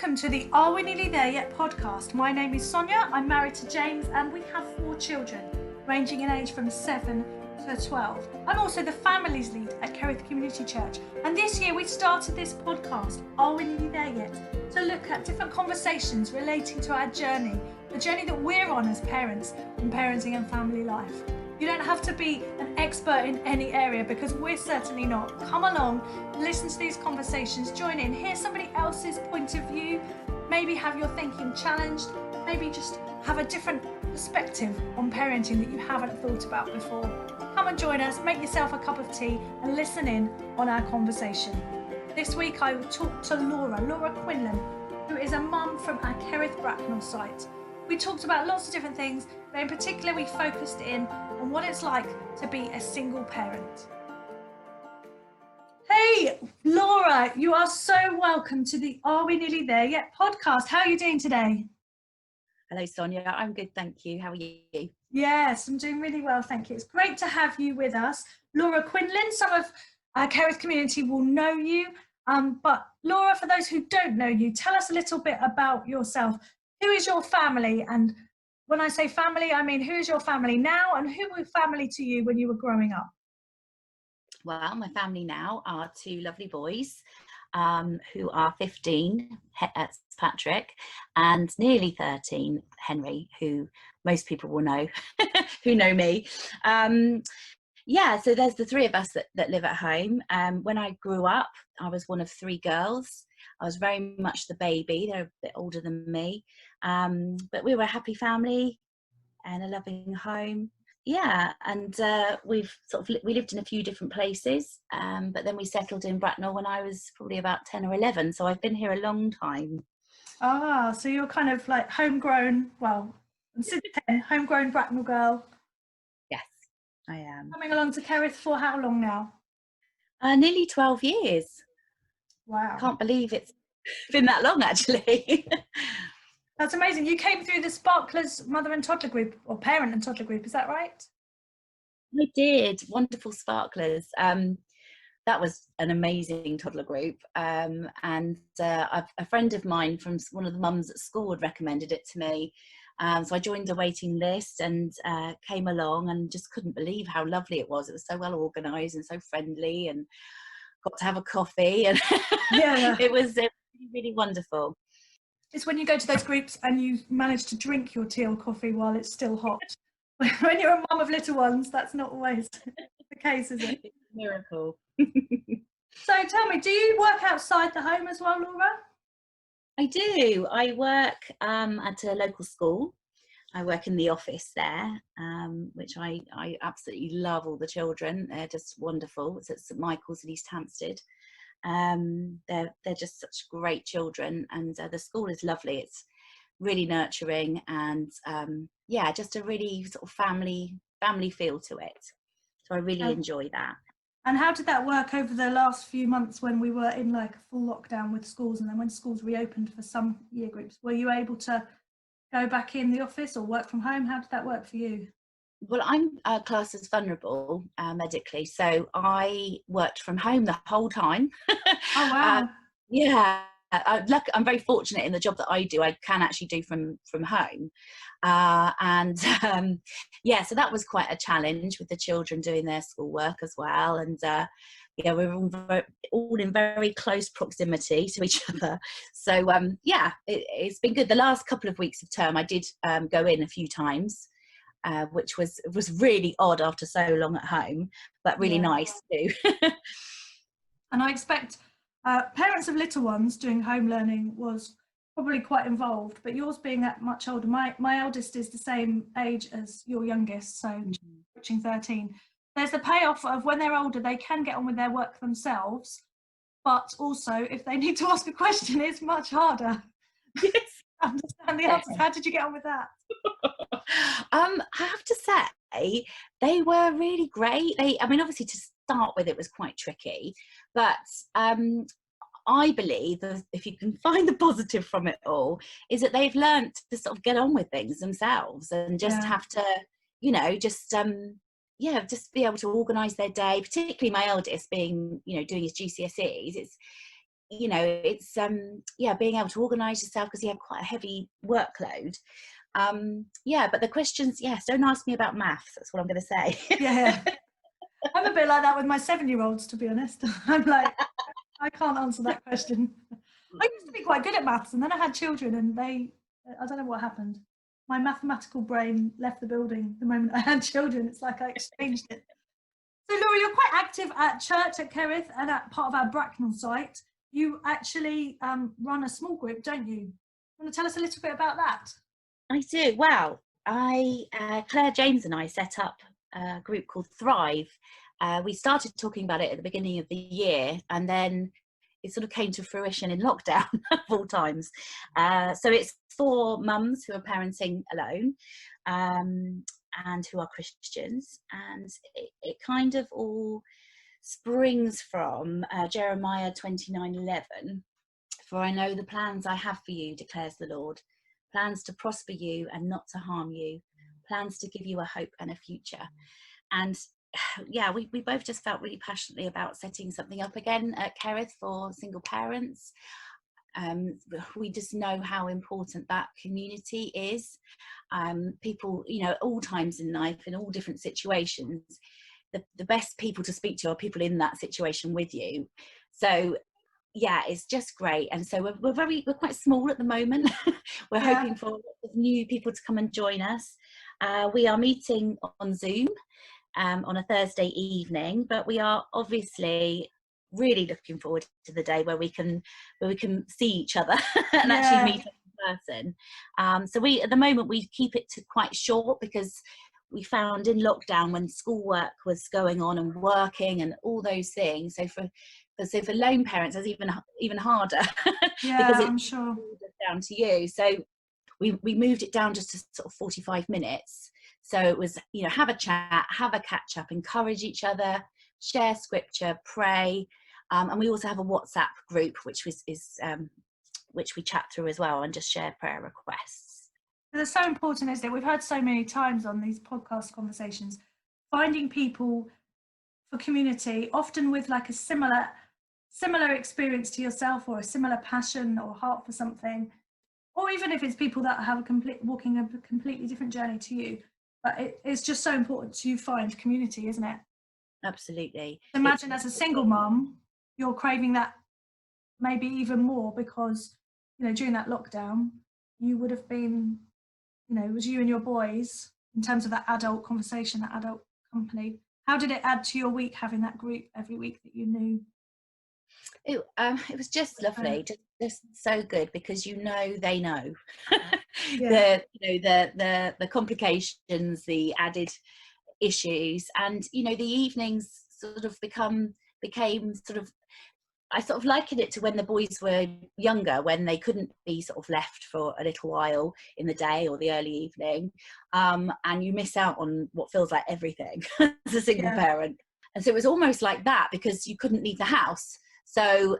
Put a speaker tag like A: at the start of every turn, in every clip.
A: Welcome to the Are We Nearly There Yet podcast. My name is Sonia, I'm married to James and we have 4 children ranging in age from 7 to 12. I'm also the families lead at Kerith Community Church, and this year we started this podcast, Are We Nearly There Yet?, to look at different conversations relating to our journey, the journey that we're on as parents in parenting and family life. You don't have to be an expert in any area because we're certainly not. Come along, listen to these conversations, join in, hear somebody else's point of view, maybe have your thinking challenged, maybe just have a different perspective on parenting that you haven't thought about before. Come and join us, make yourself a cup of tea and listen in on our conversation. This week I will talk to Laura Quinlan, who is a mum from our Kerith Bracknell site. We talked about lots of different things, but in particular we focused in on what it's like to be a single parent. Hey, Laura, you are so welcome to the Are We Nearly There Yet podcast. How are you doing today?
B: Hello, Sonia. I'm good, thank you. How are you?
A: Yes, I'm doing really well, thank you. It's great to have you with us. Laura Quinlan, some of our Kerith community will know you, but Laura, for those who don't know you, tell us a little bit about yourself. Who is your family? And when I say family, I mean who is your family now and who were family to you when you were growing up?
B: Well, my family now are 2 lovely boys who are 15, Patrick, and nearly 13, Henry, who most people will know, who know me. So there's the 3 of us that live at home. When I grew up, I was one of 3 girls. I was very much the baby. They're a bit older than me. But we were a happy family and a loving home. Yeah, and we lived in a few different places, but then we settled in Bracknell when I was probably about 10 or 11. So I've been here a long time.
A: Ah, so you're kind of like homegrown, since 10, homegrown Bracknell girl.
B: Yes, I am.
A: Coming along to Kerith for how long now?
B: Nearly 12 years.
A: Wow.
B: Can't believe it's been that long, actually.
A: That's amazing. You came through the Sparklers mother and toddler group, or parent and toddler group, is that right?
B: I did. Wonderful Sparklers. That was an amazing toddler group. And a friend of mine from one of the mums at school had recommended it to me. So I joined a waiting list and came along and just couldn't believe how lovely it was. It was so well organised and so friendly, and got to have a coffee, and
A: Yeah.
B: it was really, really wonderful.
A: It's when you go to those groups and you manage to drink your tea or coffee while it's still hot. When you're a mum of little ones, that's not always the case, is it?
B: It's a miracle.
A: So tell me, do you work outside the home as well, Laura?
B: I do. I work at a local school. I work in the office there, which I absolutely love. All the children, they're just wonderful. It's at St Michael's in East Hampstead. They're just such great children, and the school is lovely. It's really nurturing, and just a really sort of family feel to it. So I really enjoy that.
A: And how did that work over the last few months when we were in like a full lockdown with schools, and then when schools reopened for some year groups? Were you able to go back in the office or work from home? How did that work for you?
B: Well, I'm classed as vulnerable medically, so I worked from home the whole time.
A: Oh, wow.
B: I'm very fortunate in the job that I do. I can actually do from home. So that was quite a challenge with the children doing their schoolwork as well. And we were all in very close proximity to each other. So it's been good. The last couple of weeks of term, I did go in a few times. Which was really odd after so long at home, but really nice too.
A: And I expect parents of little ones doing home learning was probably quite involved, but yours being that much older, my eldest is the same age as your youngest, so reaching 13. There's the payoff of when they're older, they can get on with their work themselves, but also if they need to ask a question, it's much harder.
B: Yes.
A: Understand the answers. How did you get on with that?
B: I have to say they were really great. Obviously to start with it was quite tricky, but I believe that if you can find the positive from it all, is that they've learned to sort of get on with things themselves and just have to, just be able to organise their day. Particularly my eldest being, doing his GCSEs. you know, it's yeah, being able to organise yourself because you have quite a heavy workload. Yeah, but the questions, yes, don't ask me about maths. That's what I'm going to say.
A: Yeah, I'm a bit like that with my 7-year-olds, to be honest. I'm like, I can't answer that question. I used to be quite good at maths, and then I had children, and I don't know what happened. My mathematical brain left the building the moment I had children. It's like I exchanged it. So, Laura, you're quite active at church at Kerith and at part of our Bracknell site. You actually run a small group, don't you? Want to tell us a little bit about that?
B: I do. Well, Claire, James and I set up a group called Thrive. We started talking about it at the beginning of the year, and then it sort of came to fruition in lockdown of all times. So it's for mums who are parenting alone and who are Christians. And it kind of all springs from Jeremiah 29:11. For I know the plans I have for you, declares the Lord. Plans to prosper you and not to harm you. Plans to give you a hope and a future. And yeah, we both just felt really passionately about setting something up again at Kerith for single parents. We just know how important that community is. People, you know, at all times in life, in all different situations, the best people to speak to are people in that situation with you. So yeah, it's just great. And so we're quite small at the moment. We're hoping for new people to come and join us. We are meeting on Zoom on a Thursday evening, but we are obviously really looking forward to the day where we can see each other and actually meet in person. So we, at the moment, we keep it to quite short because we found in lockdown when schoolwork was going on and working and all those things. So for lone parents, it's even harder because
A: I'm sure
B: it's down to you. So we moved it down just to sort of 45 minutes. So it was, you know, have a chat, have a catch up, encourage each other, share scripture, pray, and we also have a WhatsApp group which we chat through as well and just share prayer requests.
A: It's so important, isn't it? We've heard so many times on these podcast conversations, finding people for community, often with like a similar experience to yourself or a similar passion or heart for something, or even if it's people that have walking a completely different journey to you. But it's just so important to find community, isn't it?
B: Absolutely.
A: Imagine as a single mum, you're craving that maybe even more because, you know, during that lockdown, you would have been, you know, it was you and your boys in terms of that adult conversation, that adult company. How did it add to your week having that group every week that you knew?
B: It was just lovely, just so good because you know they know the complications, the added issues, and you know the evenings sort of became sort of, I sort of liken it to when the boys were younger, when they couldn't be sort of left for a little while in the day or the early evening, and you miss out on what feels like everything as a single parent. And so it was almost like that because you couldn't leave the house. So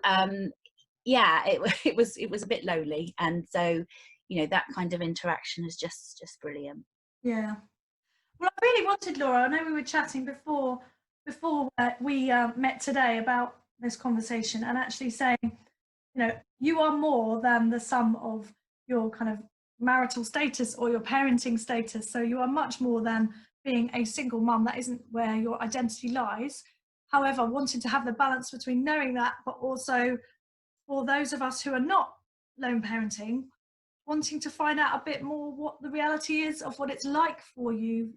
B: yeah, it was a bit lonely, and so you know that kind of interaction is just brilliant.
A: Yeah. Well, I really wanted, Laura, I know we were chatting before we met today about this conversation, and actually saying, you know, you are more than the sum of your kind of marital status or your parenting status. So you are much more than being a single mum. That isn't where your identity lies. However, wanting to have the balance between knowing that, but also for those of us who are not lone parenting, wanting to find out a bit more what the reality is of what it's like for you,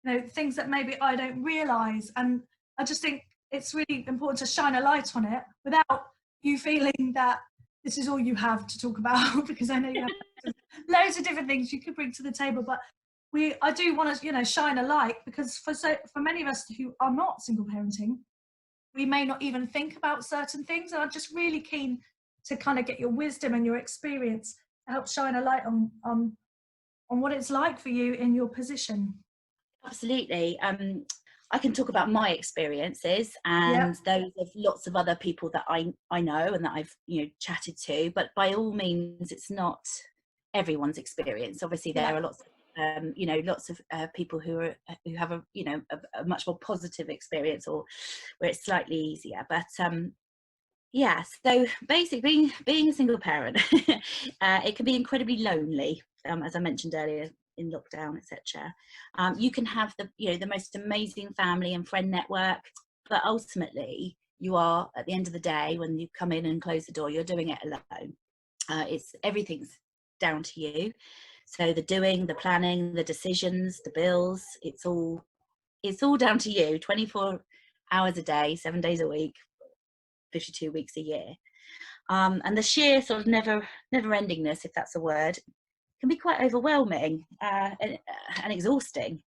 A: you know, things that maybe I don't realise. And I just think it's really important to shine a light on it without you feeling that this is all you have to talk about, because I know you have loads of different things you could bring to the table. But I do want to, you know, shine a light, because for many of us who are not single parenting, we may not even think about certain things. And I'm just really keen to kind of get your wisdom and your experience to help shine a light on what it's like for you in your position.
B: Absolutely. I can talk about my experiences and those of lots of other people that I know and that I've, you know, chatted to, but by all means it's not everyone's experience. Obviously there are lots of you know, lots of people who have a, you know, a much more positive experience, or where it's slightly easier. But Yeah, so basically being a single parent, it can be incredibly lonely, as I mentioned earlier, in lockdown, etc. You can have the most amazing family and friend network, but ultimately you are, at the end of the day, when you come in and close the door, you're doing it alone. Everything's down to you. So the doing, the planning, the decisions, the bills, it's all down to you, 24 hours a day, 7 days a week, 52 weeks a year. And the sheer sort of never endingness, if that's a word, can be quite overwhelming and exhausting.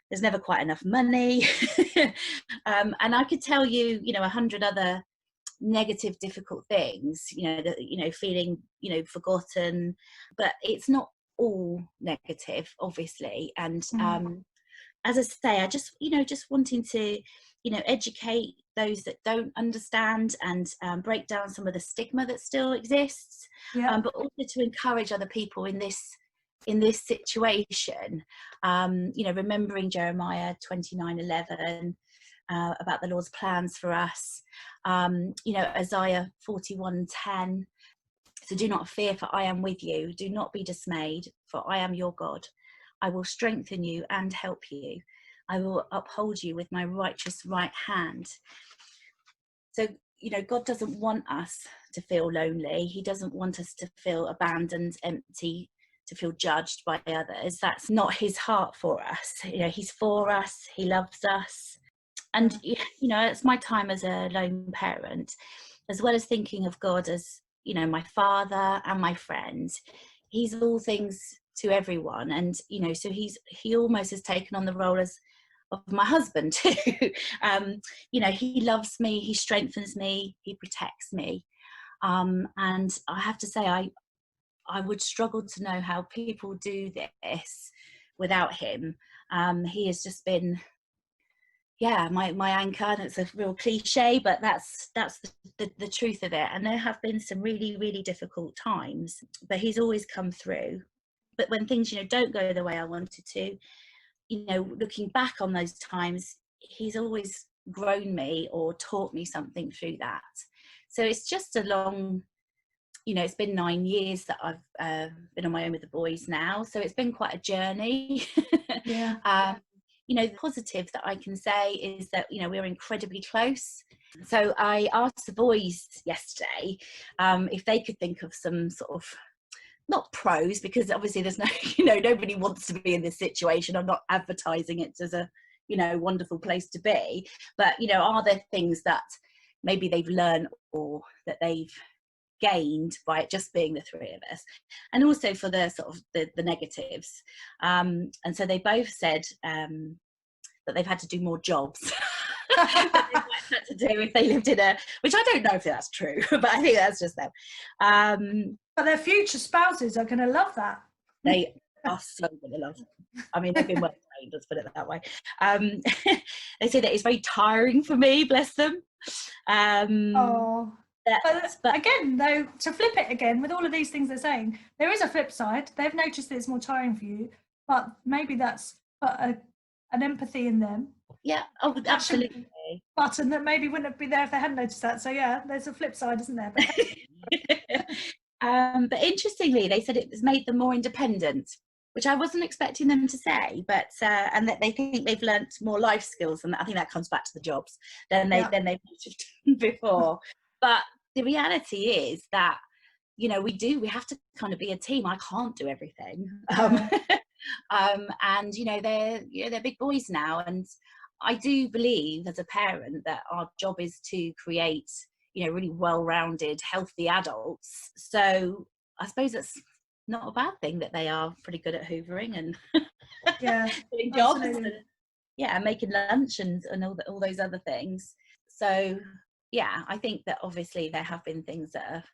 B: There's never quite enough money. And I could tell you, 100 other negative, difficult things, feeling, forgotten, but it's not all negative, obviously. And as I say, I just wanting to, educate those that don't understand, and break down some of the stigma that still exists, but also to encourage other people in this situation. Remembering Jeremiah 29:11 about the Lord's plans for us. Isaiah 41:10. So do not fear, for I am with you. Do not be dismayed, for I am your God. I will strengthen you and help you. I will uphold you with my righteous right hand. So, God doesn't want us to feel lonely. He doesn't want us to feel abandoned, empty, to feel judged by others. That's not his heart for us. He's for us. He loves us. And, it's my time as a lone parent, as well as thinking of God as, my father and my friend. He's all things to everyone. And, so he almost has taken on the role of my husband too. He loves me, he strengthens me, he protects me. And I have to say, I would struggle to know how people do this without him. He has just been, my anchor. And it's a real cliche, but that's the truth of it. And there have been some really, really difficult times, but he's always come through. But when things, don't go the way I wanted to, looking back on those times, he's always grown me or taught me something through that. So it's just a long, it's been 9 years that I've been on my own with the boys now. So it's been quite a journey.
A: Yeah.
B: The positive that I can say is that, we're incredibly close. So I asked the boys yesterday if they could think of some sort of, not pros, because obviously there's no, nobody wants to be in this situation. I'm not advertising it as a, wonderful place to be. But, are there things that maybe they've learned or that they've gained by it just being the three of us? And also for the sort of the negatives. And so they both said that they've had to do more jobs. That they might have had to do if they lived in which I don't know if that's true, but I think that's just them.
A: But their future spouses are going to love that.
B: They are so going to love it. I mean, they've been well trained, let's put it that way. They say that it's very tiring for me, bless them.
A: But again, though, to flip it again, with all of these things they're saying, there is a flip side. They've noticed that it's more tiring for you, but maybe that's an empathy in them.
B: Yeah, absolutely.
A: Button that maybe wouldn't be there if they hadn't noticed that. So yeah, there's a flip side, isn't there?
B: But interestingly, they said it has made them more independent, which I wasn't expecting them to say. But and that they think they've learnt more life skills, and I think that comes back to the jobs than they've noticed before. But the reality is that we have to kind of be a team. I can't do everything. And they're big boys now, and I do believe as a parent that our job is to create really well-rounded, healthy adults. So I suppose it's not a bad thing that they are pretty good at hoovering and doing jobs and making lunch and all those other things. So I think that obviously there have been things that have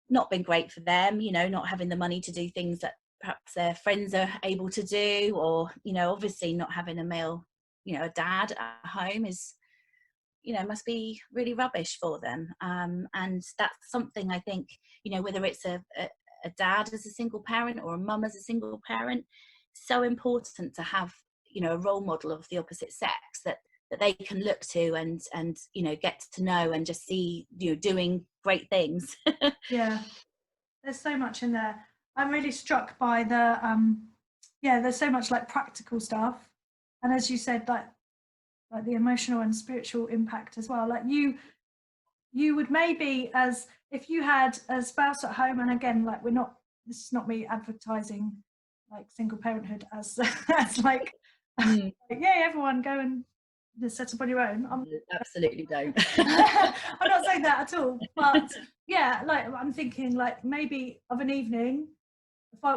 B: not been great for them, not having the money to do things that perhaps their friends are able to do, or obviously not having a male a dad at home is must be really rubbish for them. And that's something I think whether it's a dad as a single parent or a mum as a single parent, so important to have a role model of the opposite sex that that they can look to and get to know and just see doing great things.
A: Yeah, there's so much in there. I'm really struck by the there's so much like practical stuff, and as you said, like the emotional and spiritual impact as well. Like you would maybe, as if you had a spouse at home, and again, like this is not me advertising like single parenthood as as like, like yeah, everyone go and just set up on your own.
B: Absolutely don't.
A: I'm not saying that at all, but yeah, like I'm thinking like maybe of an evening,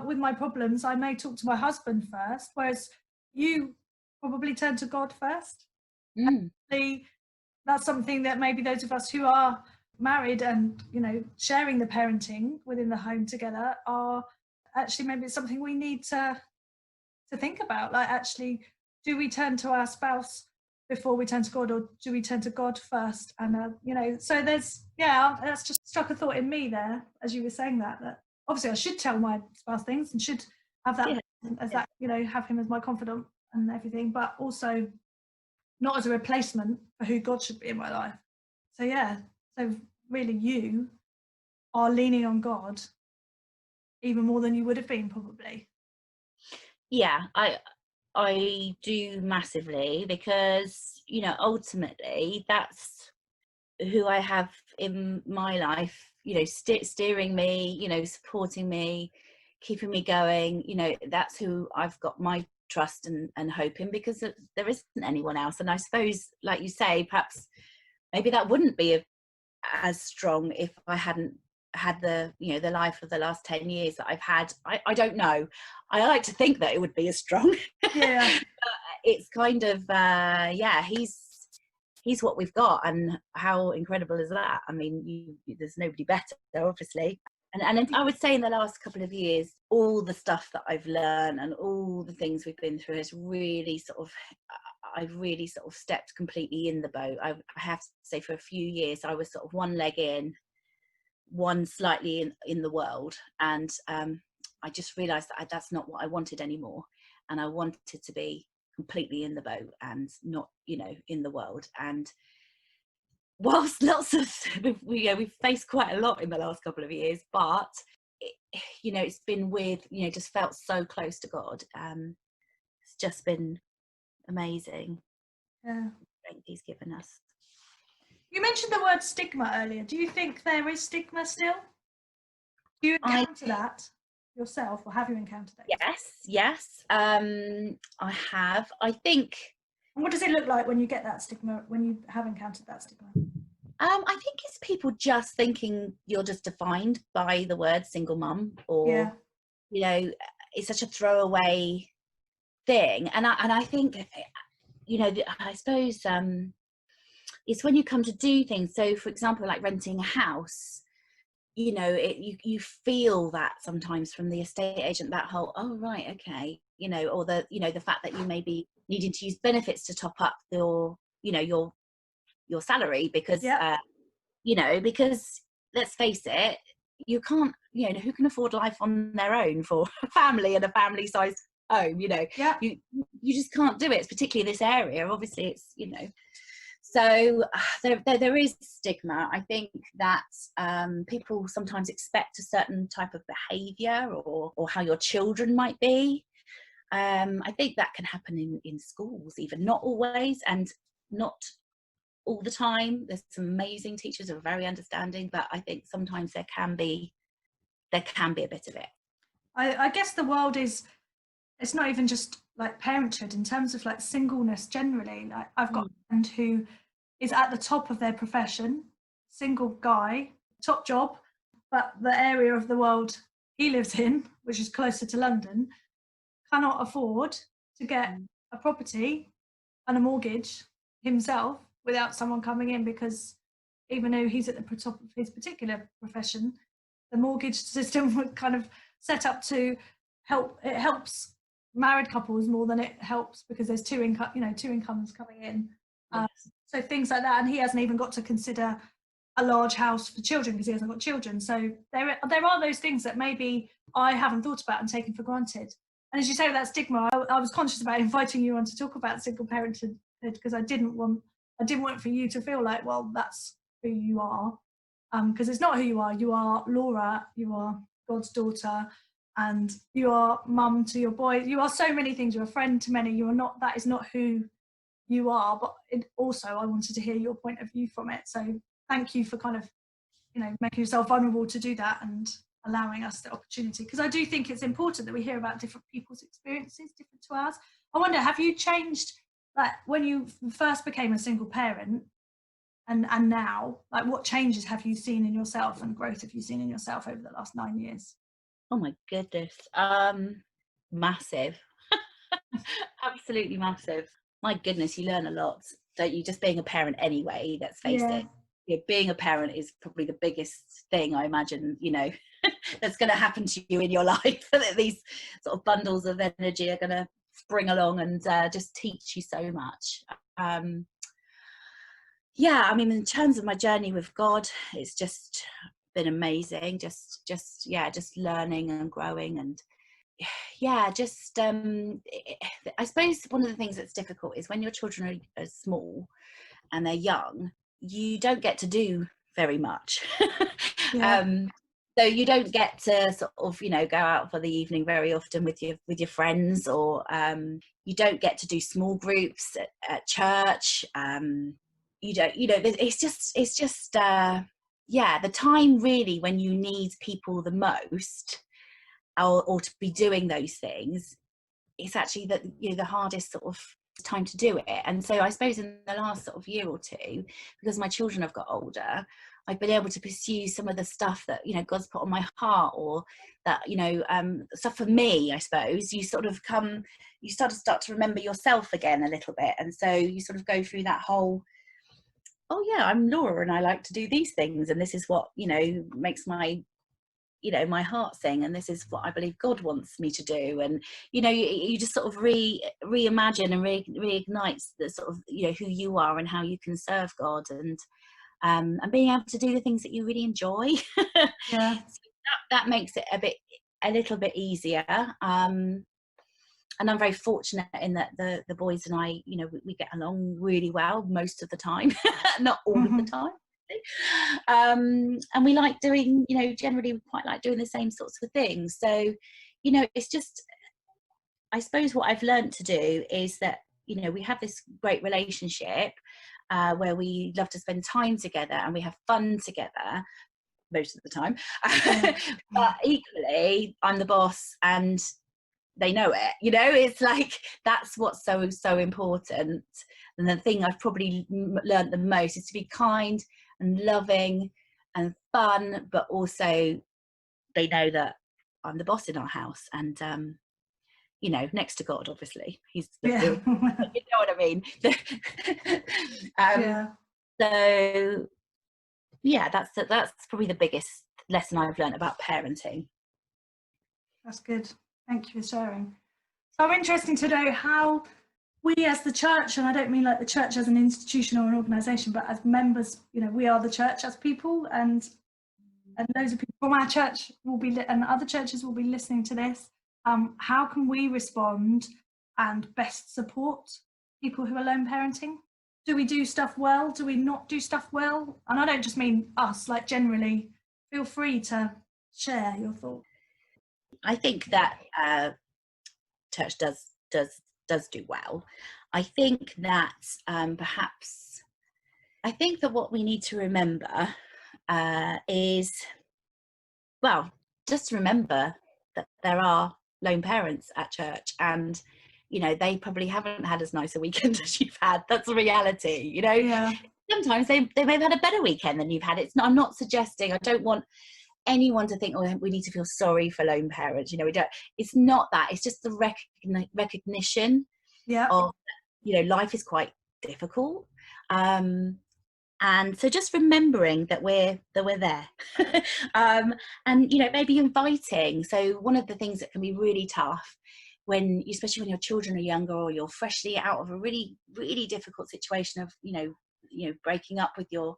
A: with my problems, I may talk to my husband first, whereas you probably turn to God first. That's something that maybe those of us who are married and sharing the parenting within the home together are actually, maybe it's something we need to think about. Like, actually, do we turn to our spouse before we turn to God, or do we turn to God first? And so that's just struck a thought in me there as you were saying that obviously I should tell my spouse things and should have that as that have him as my confidant and everything, but also not as a replacement for who God should be in my life. So really you are leaning on God even more than you would have been probably.
B: Yeah, I do massively, because ultimately that's who I have in my life, steering me, supporting me, keeping me going. That's who I've got my trust and hope in, because there isn't anyone else. And I suppose, like you say, perhaps maybe that wouldn't be as strong if I hadn't had the life of the last 10 years that I've had. I don't know. I like to think that it would be as strong.
A: Yeah.
B: But it's kind of he's what we've got, and how incredible is that? I mean, there's nobody better, obviously. And I would say in the last couple of years, all the stuff that I've learned and all the things we've been through has really I've really stepped completely in the boat. I have to say, for a few years I was sort of one leg in, one slightly in the world, and I just realised that that's not what I wanted anymore, and I wanted to be completely in the boat and not in the world. And whilst we've faced quite a lot in the last couple of years, but it's been with just felt so close to God. It's just been amazing.
A: Yeah,
B: Strength he's given us.
A: You mentioned the word stigma earlier. Do you think there is stigma still? Do you encounter that yourself, or have you encountered that?
B: Yes. I have. I think.
A: And what does it look like when you get that stigma, when you have encountered that stigma?
B: I think it's people just thinking you're just defined by the word single mum, or it's such a throwaway thing. And I think I suppose it's when you come to do things. So, for example, like renting a house, you feel that sometimes from the estate agent, that whole, oh right, okay, or the fact that you may be needing to use benefits to top up your salary, because because let's face it, you can't, who can afford life on their own for a family and a family sized home? You just can't do it, particularly this area. Obviously it's so there is stigma. I think that people sometimes expect a certain type of behaviour or how your children might be. I think that can happen in schools, even, not always and not all the time. There's some amazing teachers who are very understanding, but I think sometimes there can be a bit of it.
A: I guess the world it's not even just like parenthood, in terms of like singleness generally. Like, I've got a friend who is at the top of their profession, single guy, top job, but the area of the world he lives in, which is closer to London, cannot afford to get a property and a mortgage himself without someone coming in, because even though he's at the top of his particular profession, the mortgage system was kind of set up to helps married couples more than it helps, because there's two incomes coming in. So things like that, and he hasn't even got to consider a large house for children because he hasn't got children. So there are those things that maybe I haven't thought about and taken for granted. And as you say, with that stigma, I was conscious about inviting you on to talk about single parenthood because I didn't want for you to feel like, well, that's who you are, because it's not who you are. You are Laura, you are God's daughter, and you are mum to your boy. You are so many things. You're a friend to many. You are not, that is not who you are. But also I wanted to hear your point of view from it. So thank you for kind of, making yourself vulnerable to do that and allowing us the opportunity, because I do think it's important that we hear about different people's experiences, different to ours. I wonder, have you changed, like when you first became a single parent and now, like what changes have you seen in yourself and growth have you seen in yourself over the last 9 years?
B: Oh my goodness, massive. Absolutely massive. My goodness, you learn a lot, don't you, just being a parent anyway, let's face it. Being a parent is probably the biggest thing, I imagine, that's going to happen to you in your life. These sort of bundles of energy are going to spring along and just teach you so much. In terms of my journey with God, it's just been amazing. Just learning and growing, and I suppose one of the things that's difficult is when your children are small and they're young, you don't get to do very much. So you don't get to sort of, go out for the evening very often with your friends, or you don't get to do small groups at church. You don't, it's just the time really when you need people the most, or to be doing those things, it's actually the hardest sort of time to do it. And so I suppose in the last sort of year or two, because my children have got older, I've been able to pursue some of the stuff that God's put on my heart, or that stuff for me. I suppose you start to remember yourself again a little bit, and so you sort of go through that whole, oh yeah, I'm Laura and I like to do these things, and this is what makes my my heart sing, and this is what I believe God wants me to do. And you just sort of reimagine and reignites the sort of who you are and how you can serve God, and being able to do the things that you really enjoy. So that makes it a little bit easier. And I'm very fortunate in that the boys and I, we get along really well most of the time, not all of the time. And we like doing, generally we quite like doing the same sorts of things. So, it's just, I suppose what I've learned to do is that, we have this great relationship where we love to spend time together and we have fun together most of the time. But equally, I'm the boss and they know it, it's like, that's what's so important. And the thing I've probably learned the most is to be kind and loving and fun, but also they know that I'm the boss in our house, and next to God, obviously he's the you know what I mean. So that's probably the biggest lesson I've learned about parenting.
A: That's good, thank you for sharing. So interesting to know how we as the church, and I don't mean like the church as an institution or an organisation, but as members, we are the church as people, and loads of people from our church and other churches will be listening to this. How can we respond and best support people who are lone parenting? Do we do stuff well? Do we not do stuff well? And I don't just mean us, like generally, feel free to share your thoughts.
B: I think that church does do well. I think that perhaps what we need to remember is, well, just remember that there are lone parents at church, and they probably haven't had as nice a weekend as you've had. That's the reality. Sometimes they may have had a better weekend than you've had. I'm not suggesting, I don't want anyone to think, oh, we need to feel sorry for lone parents. We don't. It's not that. It's just the recognition of life is quite difficult, and so just remembering that we're there, and maybe inviting. So one of the things that can be really tough especially when your children are younger, or you're freshly out of a really, really difficult situation of breaking up with your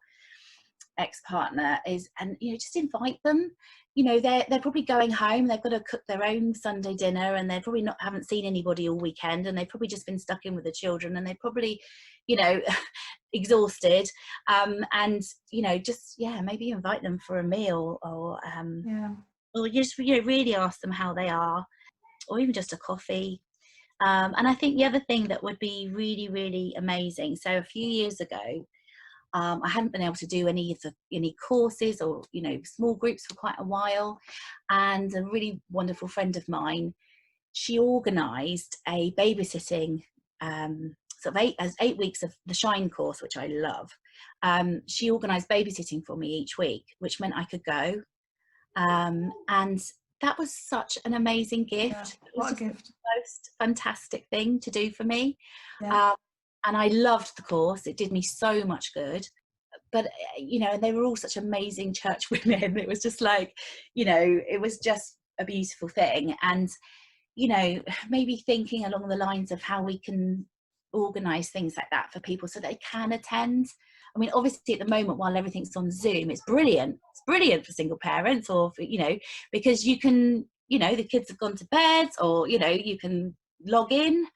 B: ex-partner is, and just invite them. They're probably going home, they've got to cook their own Sunday dinner, and they probably haven't seen anybody all weekend, and they've probably just been stuck in with the children, and they're probably exhausted, and just maybe invite them for a meal, or just really ask them how they are, or even just a coffee. And I think the other thing that would be really, really amazing, so a few years ago, I hadn't been able to do any courses or small groups for quite a while, and a really wonderful friend of mine, she organised a babysitting sort of 8 weeks of the Shine course, which I love. She organised babysitting for me each week, which meant I could go, and that was such an amazing gift.
A: Yeah, what a gift!
B: The most fantastic thing to do for me.
A: Yeah.
B: And I loved the course. It did me so much good. But, and they were all such amazing church women. It was just like, it was just a beautiful thing. And, maybe thinking along the lines of how we can organise things like that for people so they can attend. I mean, obviously at the moment, while everything's on Zoom, it's brilliant. It's brilliant for single parents, or for, because you can, the kids have gone to bed, or, you can log in.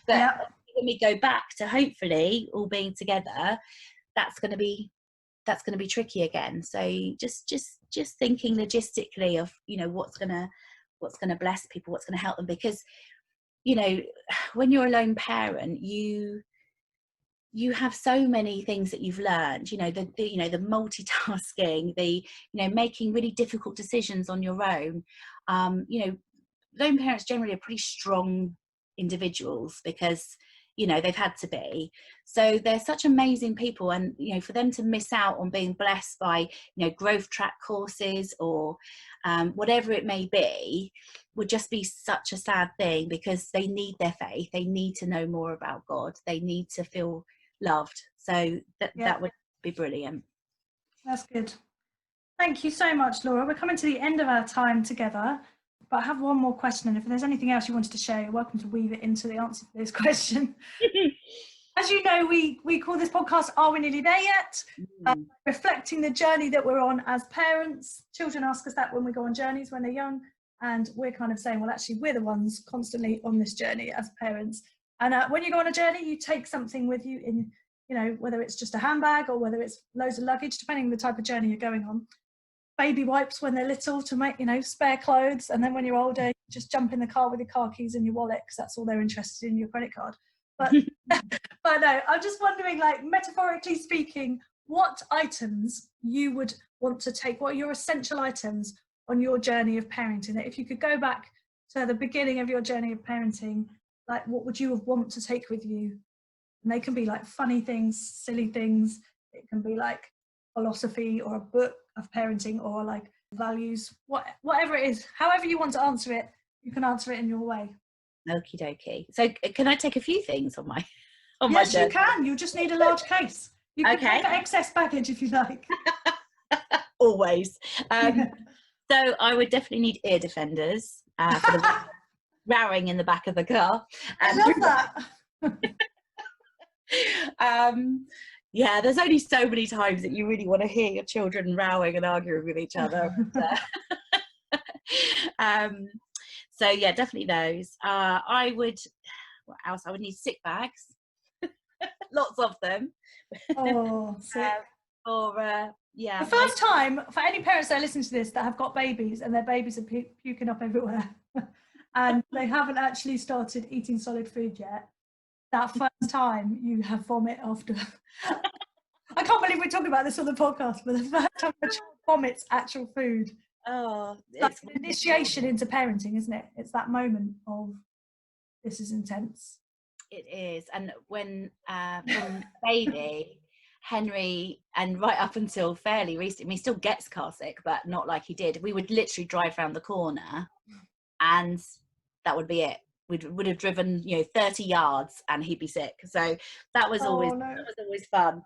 B: But when we go back to hopefully all being together, that's going to be tricky again. So just thinking logistically of what's going to bless people, what's going to help them, because when you're a lone parent, you have so many things that you've learned, the multitasking, the making really difficult decisions on your own. Lone parents generally are pretty strong individuals because they've had to be. So they're such amazing people, and for them to miss out on being blessed by growth track courses or whatever it may be would just be such a sad thing, because they need their faith, they need to know more about God, they need to feel loved. So that would be brilliant.
A: That's good. Thank you so much, Laura. We're coming to the end of our time together, but I have one more question, and if there's anything else you wanted to share, you're welcome to weave it into the answer to this question. As you know, we call this podcast Are We Nearly There Yet? Reflecting the journey that we're on as parents. Children ask us that when we go on journeys when they're young, and we're kind of saying, well, actually, we're the ones constantly on this journey as parents. And when you go on a journey, you take something with you in, whether it's just a handbag or whether it's loads of luggage, depending on the type of journey you're going on. Baby wipes when they're little to make, spare clothes. And then when you're older, you just jump in the car with your car keys and your wallet, because that's all they're interested in, your credit card. But no, I'm just wondering, like, metaphorically speaking, what items you would want to take, what are your essential items on your journey of parenting? That if you could go back to the beginning of your journey of parenting, like, what would you want to take with you? And they can be like funny things, silly things. It can be like philosophy or a book of parenting, or like values, whatever it is. However you want to answer it, you can answer it in your way.
B: Okie dokie. So can I take a few things on my
A: Yes,
B: journey?
A: you can. You just need a large case. You can pay for excess baggage if you like.
B: Always. So I would definitely need ear defenders for the rowing in the back of the car.
A: I love
B: that. Yeah, there's only so many times that you really want to hear your children rowing and arguing with each other. So yeah, definitely those. I would, what else? I would need sick bags. Lots of them.
A: Oh, sick.
B: Yeah.
A: The first time, for any parents that are listening to this that have got babies and their babies are puking up everywhere and they haven't actually started eating solid food yet, that first time you have vomit after. I can't believe we're talking about this on the podcast, but the first time a child vomits actual food.
B: Oh,
A: it's like an initiation into parenting, isn't it? It's that moment of, this is intense.
B: It is. And when baby, Henry, and right up until fairly recently, he still gets car sick, but not like he did. We would literally drive around the corner and that would be it. We would have driven 30 yards and he'd be sick. So that was always fun.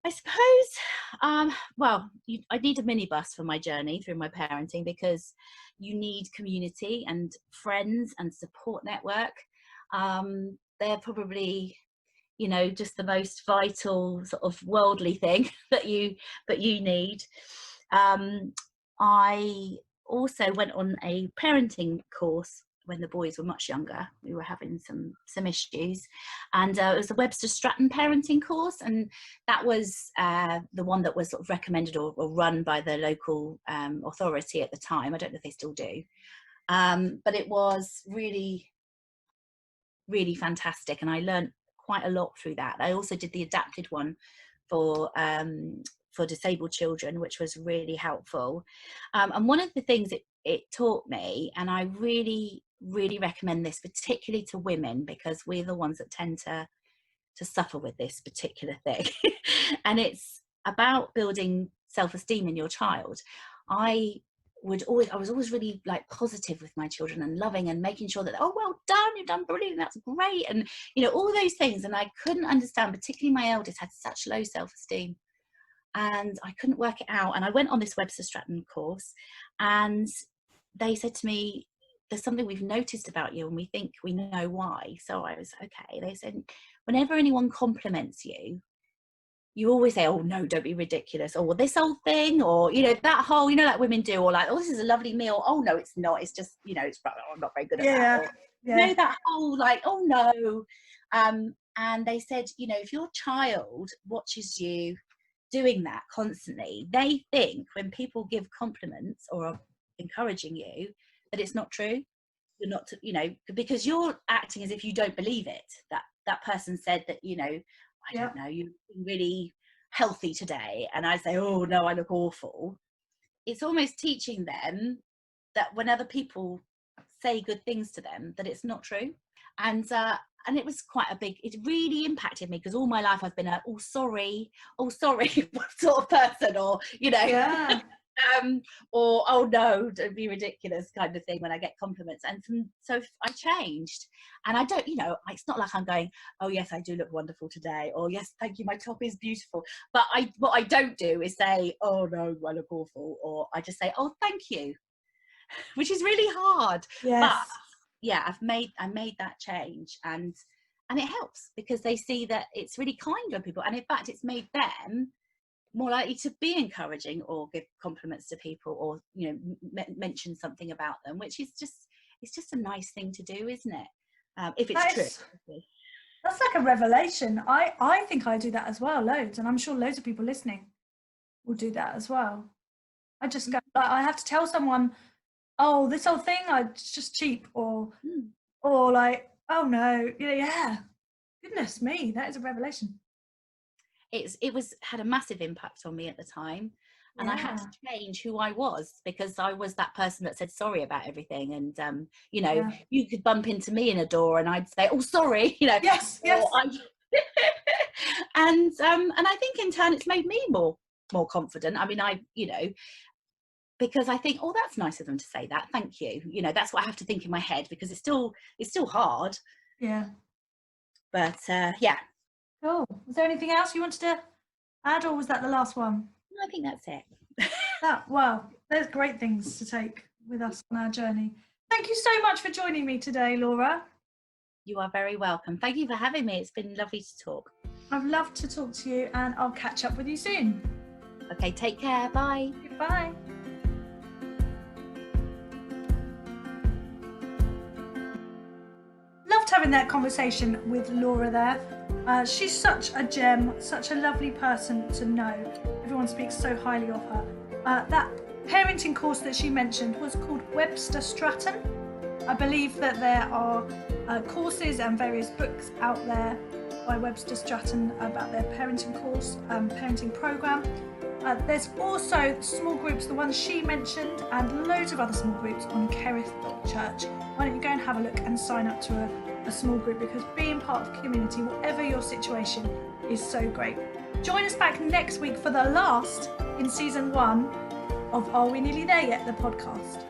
B: I suppose I need a minibus for my journey through my parenting, because you need community and friends and support network. They're probably you know, just the most vital sort of worldly thing that you need. I also went on a parenting course when the boys were much younger. We were having some issues, and it was a Webster Stratton parenting course, and that was the one that was sort of recommended or run by the local authority at the time. I don't know if they still do, but it was really, really fantastic, and I learned quite a lot through that. I also did the adapted one for disabled children, which was really helpful. And one of the things it taught me, and I really, really recommend this, particularly to women, because we're the ones that tend to suffer with this particular thing. And it's about building self-esteem in your child. I was always really like positive with my children and loving and making sure that, oh, well done, you've done brilliant, that's great, and you know, all those things. And I couldn't understand, particularly my eldest had such low self-esteem, and I couldn't work it out. And I went on this Webster Stratton course, and they said to me, there's something we've noticed about you and we think we know why. So I was, okay. They said, whenever anyone compliments you, you always say, oh no, don't be ridiculous, or this whole thing, or you know, that whole, you know, like women do, or like, oh, this is a lovely meal, oh no, it's not, it's just, you know, it's, oh, I'm not very good at that, or, you know, that whole like, oh no. And they said, you know, if your child watches you doing that constantly, they think when people give compliments or are encouraging you that it's not true. You're not, you know, because you're acting as if you don't believe it, that person said that, you know, I don't know, you're really healthy today, and I say, oh no, I look awful. It's almost teaching them that when other people say good things to them, that it's not true. And it was quite a big, it really impacted me, because all my life I've been a, oh sorry sort of person, or, you know, or oh no, don't be ridiculous kind of thing when I get compliments. And so I changed, and I don't, you know, it's not like I'm going, oh yes, I do look wonderful today, or yes, thank you, my top is beautiful. But what I don't do is say, oh no, I look awful, or I just say, oh thank you, which is really hard. But yeah, I made that change, and it helps, because they see that it's really kind of people, and in fact it's made them more likely to be encouraging or give compliments to people, or you know, mention something about them, which is just, it's just a nice thing to do, isn't it? If it's true.
A: That's like a revelation. I think I do that as well, loads, and I'm sure loads of people listening will do that as well. I just go, I have to tell someone, oh, this whole thing, it's just cheap, or like, oh no, yeah, goodness me, that is a revelation.
B: It had a massive impact on me at the time, and I had to change who I was, because I was that person that said sorry about everything. And you know, you could bump into me in a door and I'd say, oh sorry, you know.
A: Yes.
B: And I think in turn it's made me more confident. I mean, you know, because I think, oh, that's nice of them to say that, thank you, you know. That's what I have to think in my head, because it's still hard. But yeah.
A: Cool. Was there anything else you wanted to add, or was that the last one?
B: I think that's it.
A: Wow, there's great things to take with us on our journey. Thank you so much for joining me today, Laura.
B: You are very welcome. Thank you for having me. It's been lovely to talk.
A: I've loved to talk to you, and I'll catch up with you soon.
B: Okay, take care. Bye.
A: Goodbye. Loved having that conversation with Laura there. She's such a gem, such a lovely person to know. Everyone speaks so highly of her. That parenting course that she mentioned was called Webster Stratton. I believe that there are courses and various books out there by Webster Stratton about their parenting course, parenting program. There's also small groups, the ones she mentioned, and loads of other small groups on kerith.church. Why don't you go and have a look and sign up to a small group, because being part of community, whatever your situation, is so great. Join us back next week for the last in season 1 of Are We Nearly There Yet, the podcast.